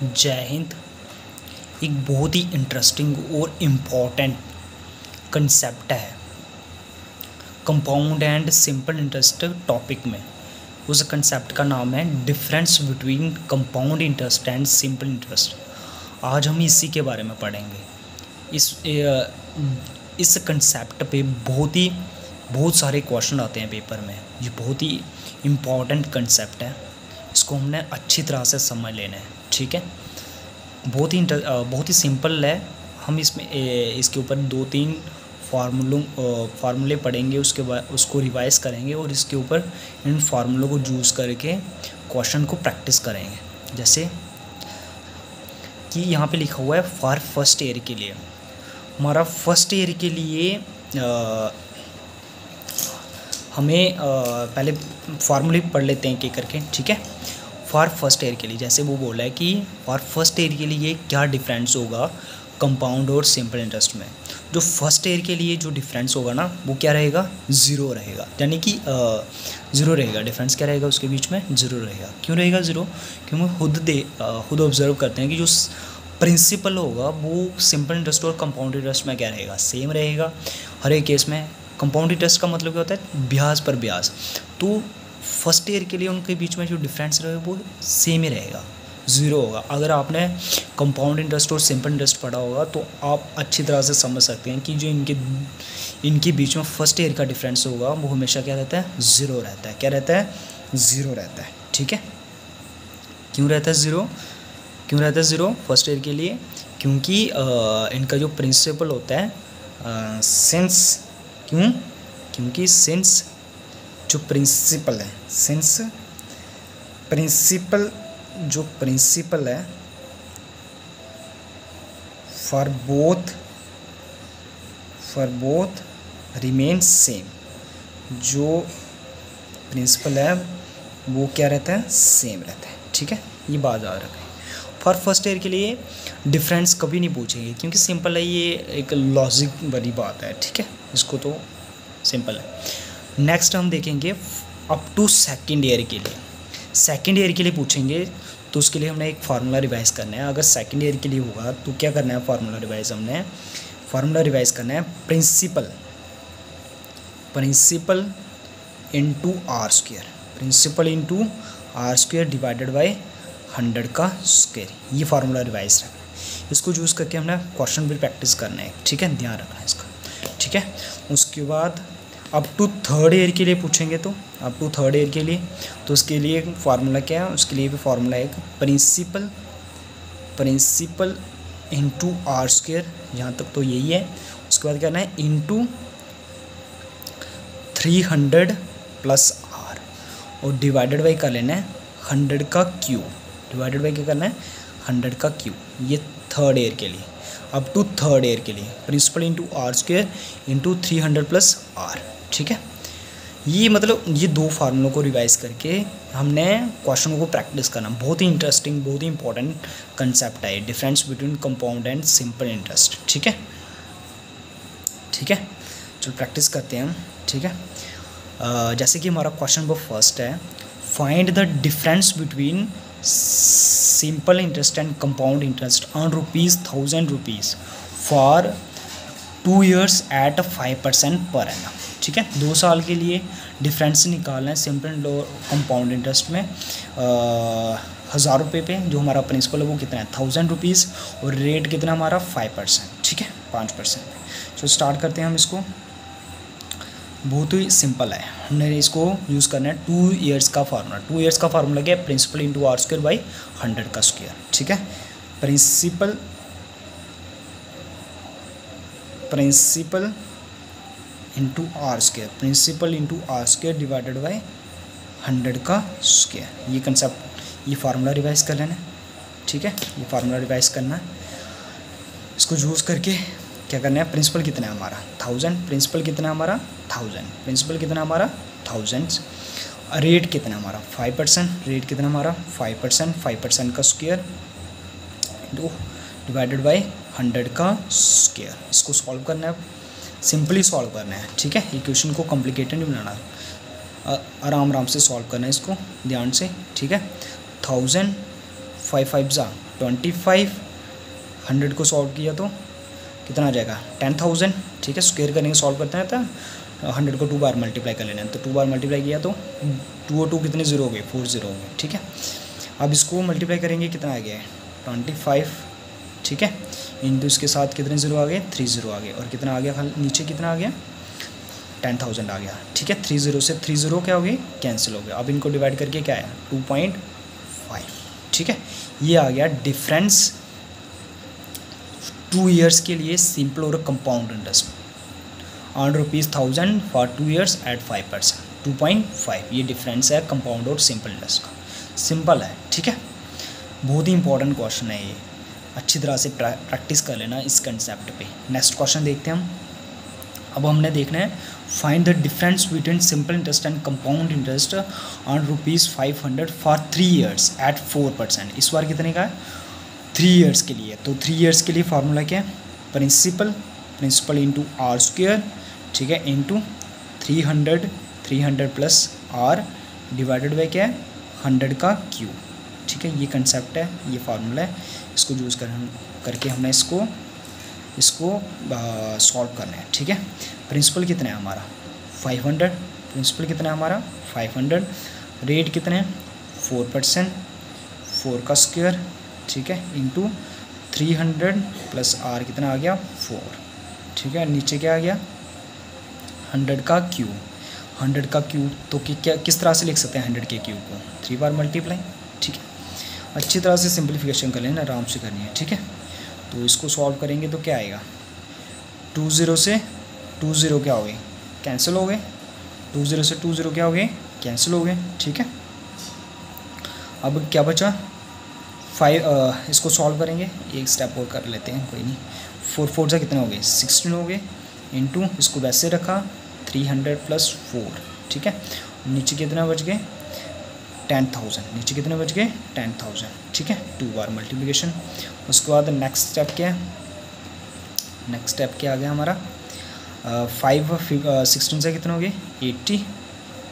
जय हिंद। एक बहुत ही इंटरेस्टिंग और इम्पॉर्टेंट कंसेप्ट है compound and simple interest topic में। उस कंसेप्ट का नाम है difference between compound interest and simple interest. आज हम इसी के बारे में पढ़ेंगे। इस कंसेप्ट पे बहुत सारे क्वेश्चन आते हैं पेपर में। ये बहुत ही इम्पॉर्टेंट कंसेप्ट है, इसको हमने अच्छी तरह से समझ लेना है। ठीक है, बहुत ही सिंपल है। हम इसके ऊपर 2-3 फार्मूले पढ़ेंगे, उसके बाद उसको रिवाइज करेंगे और इसके ऊपर इन फार्मूलों को यूज़ करके क्वेश्चन को प्रैक्टिस करेंगे। जैसे कि यहाँ पे लिखा हुआ है फॉर फर्स्ट ईयर के लिए। हमारा फर्स्ट ईयर के लिए हमें पहले फार्मूले पढ़ लेते हैं एक करके। ठीक है, फॉर फर्स्ट ईयर के लिए जैसे वो बोला है कि फॉर फर्स्ट ईयर के लिए क्या डिफरेंस होगा कंपाउंड और सिंपल इंटरेस्ट में। जो फर्स्ट ईयर के लिए जो डिफरेंस होगा ना वो क्या रहेगा, ज़ीरो रहेगा। यानी कि ज़ीरो रहेगा। डिफरेंस क्या रहेगा उसके बीच में, ज़ीरो रहेगा। क्यों रहेगा ज़ीरो? क्योंकि खुद ऑब्जर्व करते हैं कि जो प्रिंसिपल होगा वो सिंपल इंटरेस्ट और कंपाउंड इंटरेस्ट में क्या रहेगा, सेम रहेगा हर एक केस में। कंपाउंड इंटरेस्ट का मतलब क्या होता है, ब्याज पर ब्याज। तो फर्स्ट ईयर के लिए उनके बीच में जो डिफरेंस रहेगा वो सेम ही रहेगा, ज़ीरो होगा। अगर आपने कंपाउंड इंटरेस्ट और सिंपल इंटरेस्ट पढ़ा होगा तो आप अच्छी तरह से समझ सकते हैं कि जो इनके बीच में फर्स्ट ईयर का डिफरेंस होगा वो हमेशा क्या रहता है, ज़ीरो रहता है। क्या रहता है, ज़ीरो रहता है। ठीक है, क्यों रहता है ज़ीरो? क्यों रहता है ज़ीरो फर्स्ट ईयर के लिए? क्योंकि इनका जो प्रिंसिपल होता है क्योंकि सिंस जो प्रिंसिपल है, जो प्रिंसिपल है फॉर बोथ रिमेन सेम। जो प्रिंसिपल है वो क्या रहता है, सेम रहता है। ठीक है, ये बात याद रखें। फॉर फर्स्ट ईयर के लिए डिफरेंस कभी नहीं पूछेंगे क्योंकि सिंपल है, ये एक लॉजिक वाली बात है। ठीक है, इसको तो सिंपल है। नेक्स्ट हम देखेंगे अप टू सेकेंड ईयर के लिए। सेकेंड ईयर के लिए पूछेंगे तो उसके लिए हमने एक फार्मूला रिवाइज करना है। अगर सेकेंड ईयर के लिए होगा तो क्या करना है, फार्मूला रिवाइज करना है principal into R square divided by 100 का स्क्वायर। ये फार्मूला रिवाइज रखना है। इसको यूज़ करके हमने क्वेश्चन भी प्रैक्टिस करना है। ठीक है, ध्यान रखना है इसका। ठीक है, उसके बाद अप टू थर्ड ईयर के लिए पूछेंगे तो अप टू थर्ड ईयर के लिए तो उसके लिए फार्मूला क्या है, उसके लिए भी फार्मूला एक प्रिंसिपल इंटू आर स्क्वायर। यहाँ तक तो यही है। उसके बाद क्या करना है, इंटू 300 प्लस आर और डिवाइडेड बाई कर लेना है 100 का क्यूब। डिवाइडेड बाई क्या करना है, 100 का क्यूब। ये थर्ड ईयर के लिए, अप टू थर्ड ईयर के लिए principal into R square into 300 plus R. ठीक है, ये मतलब ये दो फार्मूलों को रिवाइज करके हमने क्वेश्चनों को प्रैक्टिस करना। बहुत ही इंटरेस्टिंग, बहुत ही इंपॉर्टेंट कंसेप्ट है difference between compound and simple interest. ठीक है, चलो प्रैक्टिस करते हैं हम। ठीक है, जैसे कि हमारा क्वेश्चन नंबर फर्स्ट है, find the difference between simple interest and compound interest on ₹1000 for 2 years at 5% per annum. ठीक है, 2 साल के लिए डिफरेंस निकालना है सिंपल और कंपाउंड इंटरेस्ट में। 1000 रुपये पे जो हमारा प्रिंसिपल है वो कितना है, ₹1000 और रेट कितना हमारा 5%। ठीक है, 5%। तो स्टार्ट करते हैं हम इसको। बहुत ही सिंपल है, हमने इसको यूज़ करना है 2 years का फार्मूला। 2 years का फार्मूला क्या है, principal into R square by 100 का स्क्वायर। ठीक है, principal into R square divided by 100 का स्क्वायर। ये कंसेप्ट, ये फार्मूला रिवाइज कर लेना है। ठीक है, ये फार्मूला रिवाइज करना है। इसको यूज़ करके क्या करना है, प्रिंसिपल कितना है हमारा 1000, प्रिंसिपल कितना है हमारा 1000, रेट कितना है हमारा 5%, रेट कितना हमारा 5% का स्क्वायर डिवाइडेड बाई 100 का स्क्वायर। इसको सॉल्व करना है, सिंपली सॉल्व करना है। ठीक है, इक्वेशन को कॉम्प्लिकेटेड नहीं बनाना, आराम से सॉल्व करना है इसको ध्यान से। ठीक है, 1000 5 5 जा 25, 100 को सॉल्व किया तो कितना आ जाएगा 10,000, ठीक है। स्क्वायर करेंगे, सॉल्व करते हैं तो 100 को 2 बार मल्टीप्लाई कर लेना है, तो 2 बार मल्टीप्लाई किया तो 2 और 2 कितने ज़ीरो हो गए, 4 ज़ीरो हो गए, ठीक है। अब इसको मल्टीप्लाई करेंगे, कितना आ गया है 25, ठीक है, इंटू इसके साथ कितने ज़ीरो आ गए, 3 ज़ीरो आ गए, और कितना आ गया नीचे, कितना आ गया 10,000 आ गया, ठीक है। 3 ज़ीरो से 3 ज़ीरो क्या हो गए, कैंसिल हो गया। अब इनको डिवाइड करके क्या आया 2.5, ठीक है। ये आ गया डिफरेंस 2 ईयर्स के लिए सिंपल और compound interest on ₹1000 for 2 years at 5%, 2.5 ये डिफरेंस है कंपाउंड और सिंपल इंटरेस्ट का। सिंपल है, ठीक है। बहुत ही इंपॉर्टेंट क्वेश्चन है ये, अच्छी तरह से प्रैक्टिस कर लेना इस कंसेप्ट पे। नेक्स्ट क्वेश्चन देखते हैं हम। अब हमने देखना है find the difference between simple interest and compound interest on ₹500 for 3 years at 4%। इस बार कितने का है 3 ईयर्स के लिए, तो 3 ईयर्स के लिए फार्मूला क्या है, प्रिंसिपल इंटू आर स्क्वायर, ठीक है, into 300 plus R divided by क्या है 100 का क्यूब, ठीक है। ये कंसेप्ट है, ये फार्मूला है, इसको यूज़ करके हमने इसको सॉल्व करना है, ठीक है। प्रिंसिपल कितना है हमारा 500, प्रिंसिपल कितना है हमारा 500, रेट कितने हैं 4%, 4 का स्क्वायर, ठीक है, इंटू 300 प्लस आर कितना आ गया 4, ठीक है। नीचे क्या आ गया 100 का क्यूब, 100 का क्यूब तो क्या किस तरह से लिख सकते हैं 100 के क्यूब को 3 बार मल्टीप्लाई, ठीक है। अच्छी तरह से सिंप्लीफिकेशन कर लेना, आराम से करनी है, ठीक है। तो इसको सॉल्व करेंगे तो क्या आएगा 2 ज़ीरो से 2 ज़ीरो क्या हो गए, कैंसिल हो गए, 2 ज़ीरो से 2 ज़ीरो क्या हो गए, कैंसिल हो गए, ठीक है। अब क्या बचा 5, इसको सॉल्व करेंगे, एक स्टेप और कर लेते हैं, कोई नहीं। 4 4 से कितने हो गए 16 हो गए, इंटू इसको वैसे रखा 300 प्लस 4, ठीक है। नीचे कितना बच गए 10,000, नीचे कितने बच गए 10,000, ठीक है। 2 बार मल्टीप्लिकेशन। उसके बाद नेक्स्ट स्टेप क्या है, नेक्स्ट स्टेप क्या आ गया हमारा 16 से कितने हो गए 80,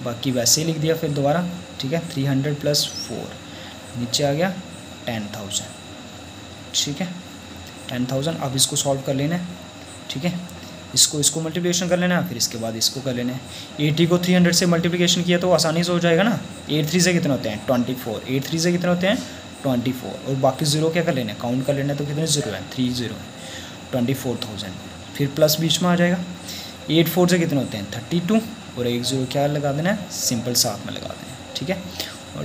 बाकी वैसे ही लिख दिया फिर दोबारा, ठीक है। 300 प्लस 4 नीचे आ गया 10,000, ठीक है 10,000। अब इसको सॉल्व कर लेना है, ठीक है। इसको मल्टीप्लिकेशन कर लेना है, फिर इसके बाद इसको कर लेना है। 80 को 300 से मल्टीप्लिकेशन किया तो आसानी से हो जाएगा ना। 8 3 से कितने होते हैं 24, 8 3 से कितने होते हैं 24, और बाकी ज़ीरो क्या कर लेना है काउंट कर लेना है, तो कितने ज़ीरो हैं 3 ज़ीरो, 24,000। फिर प्लस बीच में आ जाएगा। 8 4 से कितने होते हैं 32, और एक ज़ीरो क्या लगा देना है सिंपल साथ में लगा देना है, ठीक है। और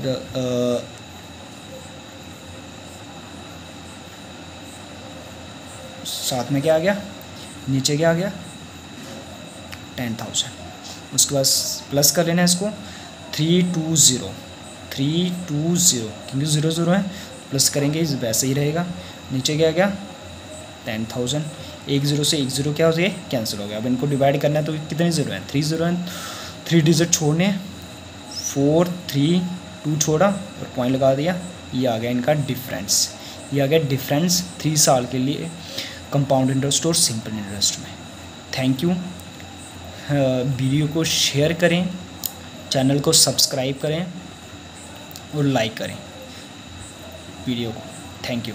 साथ में क्या आ गया, नीचे क्या आ गया 10,000। उसके बाद प्लस कर लेना है इसको 320, क्योंकि 0 0 है, प्लस करेंगे वैसे ही रहेगा। नीचे क्या आ गया 10,000, एक ज़ीरो से एक ज़ीरो क्या हो गया कैंसिल हो गया। अब इनको डिवाइड करना है तो कितने ज़ीरो हैं 3 ज़ीरो हैं, 3 डिजिट छोड़ने हैं, 4 3 2 छोड़ा और पॉइंट लगा दिया। ये आ गया इनका डिफरेंस, ये आ गया डिफरेंस 3 साल के लिए कंपाउंड इंटरेस्ट और सिंपल इंटरेस्ट में। Thank you. वीडियो को शेयर करें, चैनल को सब्सक्राइब करें और लाइक करें वीडियो को। Thank you.